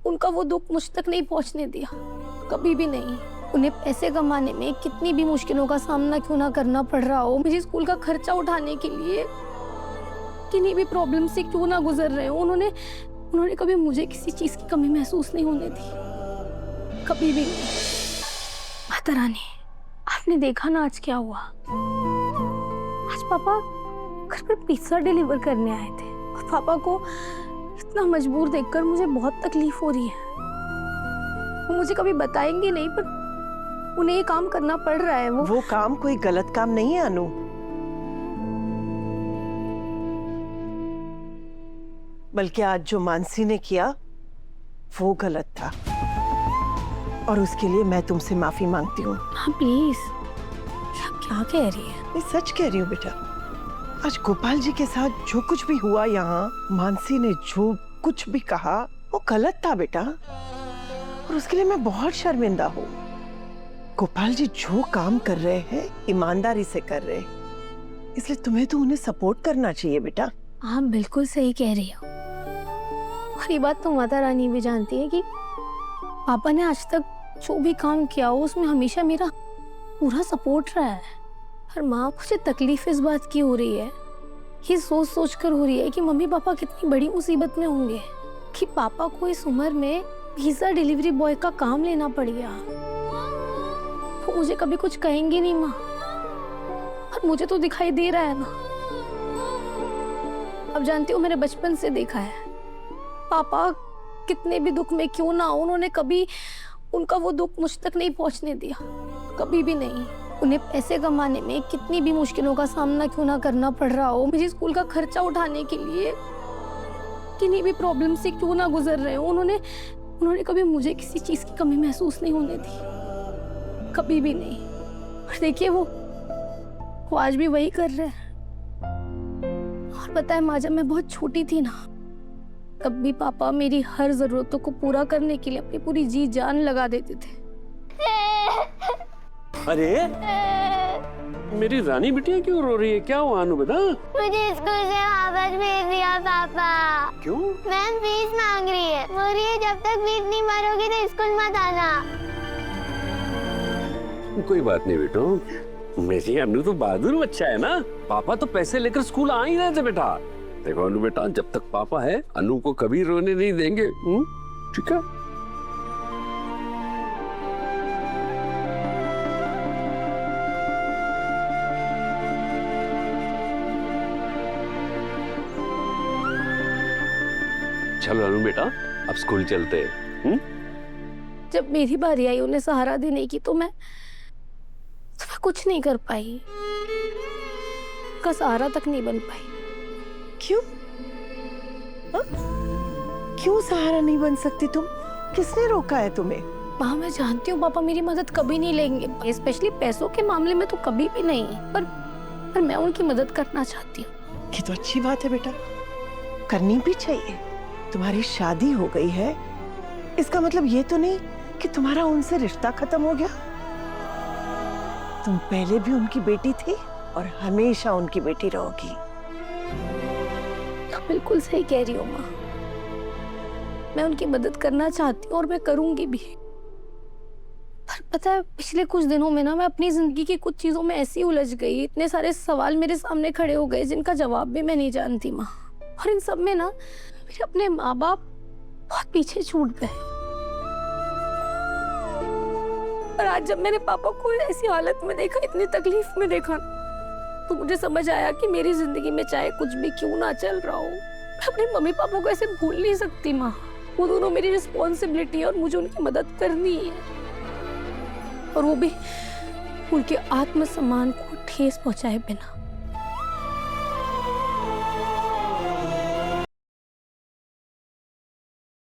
उनका वो दुख मुझ तक नहीं पहुंचने दिया, कभी भी नहीं। उन्हें पैसे कमाने में कितनी भी मुश्किलों का सामना क्यों ना करना पड़ रहा हो, मुझे स्कूल का खर्चा उठाने के लिए किन्हीं भी प्रॉब्लम से क्यों ना गुजर रहे हो, उन्होंने कभी मुझे किसी चीज की कमी महसूस नहीं होने दी, कभी भी नहीं। माता रानी, आपने देखा ना आज क्या हुआ। आज पापा घर पर पिज्जा डिलीवर करने आए थे और पापा को इतना मजबूर देखकर मुझे बहुत तकलीफ हो रही है। वो मुझे कभी बताएंगे नहीं, पर उन्हें ये काम करना पड़ रहा है। वो काम कोई गलत काम नहीं है अनु। बल्कि आज जो मानसी ने किया वो गलत था और उसके लिए मैं तुमसे माफी मांगती हूँ। हाँ प्लीज, आप क्या कह रही है? मैं सच कह रही हूँ बेटा। आज गोपाल जी के साथ जो कुछ भी हुआ, यहाँ मानसी ने जो कुछ भी कहा वो गलत था बेटा, और उसके लिए मैं बहुत शर्मिंदा हूँ। गोपाल जी जो काम कर रहे हैं ईमानदारी से कर रहे हैं, इसलिए तुम्हें तो उन्हें सपोर्ट करना चाहिए बेटा। आप बिल्कुल सही कह रही हो, और ये बात तो माता रानी भी जानती है कि पापा ने आज तक जो भी काम किया हो उसमें हमेशा मेरा पूरा सपोर्ट रहा है। और माँ, मुझे तकलीफ इस बात की हो रही है, ये सोच सोच कर हो रही है कि मम्मी पापा कितनी बड़ी मुसीबत में होंगे कि पापा को इस उम्र में पिज्जा डिलीवरी बॉय का काम लेना पड़ गया। वो मुझे कभी कुछ कहेंगे नहीं माँ, और मुझे तो दिखाई दे रहा है ना। अब जानती हो, मैंने बचपन से देखा है पापा कितने भी दुख में क्यों ना हो, उन्होंने कभी उनका वो दुख मुझ तक नहीं पहुंचने दिया, कभी भी नहीं। उन्हें पैसे कमाने में कितनी भी मुश्किलों का सामना क्यों ना करना पड़ रहा हो, मुझे स्कूल का खर्चा उठाने के लिए किन्हीं भी प्रॉब्लम से क्यों ना गुजर रहे हो, उन्होंने कभी मुझे किसी चीज की कमी महसूस नहीं होने दी, कभी भी नहीं। और देखिए वो आज भी वही कर रहे हैं। और पता है माँ, जब मैं बहुत छोटी थी ना, तब भी पापा मेरी हर जरूरतों को पूरा करने के लिए अपनी पूरी जी जान लगा देते थे। अरे मेरी रानी बिटिया क्यों रो रही है? क्या हुआ अनु, बता। मुझे स्कूल से वापस भेज दिया पापा। क्यों? मैम फीस मांग रही है, बोल रही है जब तक फीस नहीं भरोगी तो स्कूल मत आना। कोई बात नहीं बेटो, मेरी अनु तो बहादुर बच्चा है ना। पापा तो पैसे लेकर स्कूल आ ही रहे थे बेटा। देखो अनु बेटा, जब तक पापा है अनु को कभी रोने नहीं देंगे, ठीक है? चलो अनु बेटा, अब स्कूल चलते हैं। जब मेरी बारी आई उन्हें सहारा देने की, तो मैं कुछ नहीं कर पाई, का सहारा तक नहीं बन पाई। क्यों? क्यों सहारा नहीं बन सकती तुम? किसने रोका है तुम्हें? माँ, मैं जानती हूँ पापा मेरी मदद कभी नहीं लेंगे, स्पेशली पैसों के मामले में तो कभी भी नहीं, पर मैं उनकी मदद करना चाहती हूँ। ये तो अच्छी बात है बेटा, करनी भी चाहिए। तुम्हारी शादी हो गई है, इसका मतलब ये तो नहीं कि तुम्हारा उनसे रिश्ता खत्म हो गया। तुम पहले भी उनकी बेटी थी और हमेशा उनकी बेटी रहोगी। तो बिल्कुल सही कह रही हो माँ, मैं उनकी मदद करना चाहती हूँ और मैं करूंगी भी। पर पता है, पिछले कुछ दिनों में ना मैं अपनी जिंदगी की कुछ चीजों में ऐसी उलझ गई, इतने सारे सवाल मेरे सामने खड़े हो गए जिनका जवाब भी मैं नहीं जानती माँ। और इन सब में ना मेरे अपने माँ बाप बहुत पीछे छूट गए। और आज जब मैंने पापा को ऐसी हालत में देखा, इतनी तकलीफ में देखा, तो मुझे समझ आया कि मेरी जिंदगी में चाहे कुछ भी क्यों ना चल रहा हो, मैं अपने मम्मी पापा को ऐसे भूल नहीं सकती माँ। वो दोनों मेरी रिस्पॉन्सिबिलिटी है और मुझे उनकी मदद करनी है, और वो भी उनके आत्मसम्मान को ठेस पहुंचाए बिना।